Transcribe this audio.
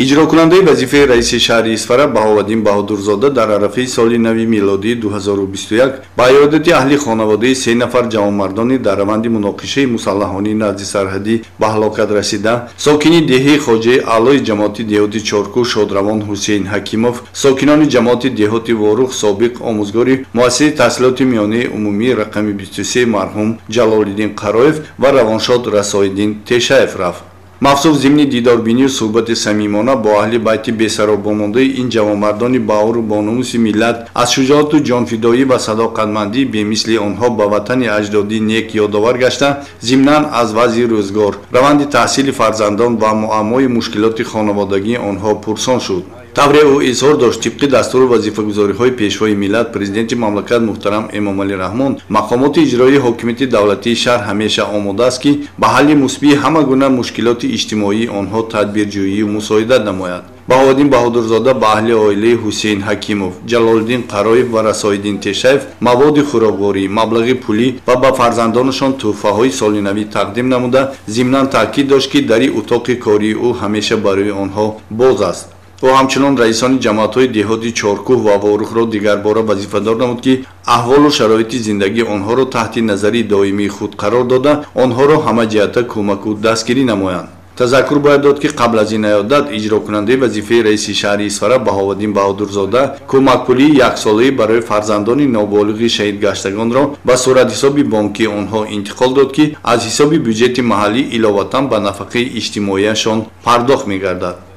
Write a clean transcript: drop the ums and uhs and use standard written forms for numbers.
اجراکننده وظیفه رئیس شهر اسفره بهاءالدین بهادرزاده در عرفه سال نو میلادی 2021 با ایادت اهل خانواده 3 نفر جوانمردانی در روند مناقشه مسلحانه نزد سرحدی به هلاکت رسیده ساکن دهه خواجه اعلی جماعت دهات چارکو شادروان حسین حکیموف، ساکنان جماعت دهات واروخ سابق آموزگار مؤسسه تحصیلات میانه عمومی رقم 23 مرحوم جلال‌الدین قرایف و روانشاد رسایالدین تشایف رفت. مخصوص ضمن دیداربینی و صحبت صمیمانه با اهل بیت بی‌سرابمانده این جوانمردان باور و باناموس ملت از شجاعت و جانفدایی و صداقتمندی به مثل آنها به وطن اجدادی نیک یادآور گشته، ضمناً از وضع روزگار، روند تحصیل فرزندان و معمای مشکلات خانوادگی آنها پرسان شد. طوری او اظهار داشت طبق دستور وظیفه‌گزاری‌های پیشوای ملت پرزیدنت مملکت محترم امامعلی رحمان مقامات اجرایی حاکمیت دولتی شهر همیشه آماده است که به حل مثبت همه گونه مشکلات اجتماعی آنها تدبیرجویی و مساعدت نماید. بهاءالدین بهادرزاده به اهل عائله حسین حکیموف، جلال‌الدین قرایف و رسایالدین تشایف مواد خوراکواری، مبلغ پولی و به فرزندانشان تحفه‌های سال نو تقدیم نموده، ضمناً تاکید داشت که در اتاق کاری او همیشه برای آنها باز است. او همچنان رئیسان جماعت‌های دهاتی چارکوه و واروخ را دیگر باره وظیفه‌دار نمود که احوال و شرایط زندگی آنها را تحت نظر دائمی خود قرار داده آنها را همه جهت کمک و دستگیری نمایند. تذکر باید داد که قبل از این ایادت اجرا کننده وظیفه رئیس شهر اسفره بهاءالدین بهادرزاده کمک پولی 1 ساله برای فرزندان نابالغ شهید گشتگان را به صورت حساب بانکی آنها انتقال داد که از حساب بودجت محلی علاوه به نفقه اجتماعیشان پرداخت می‌گردد.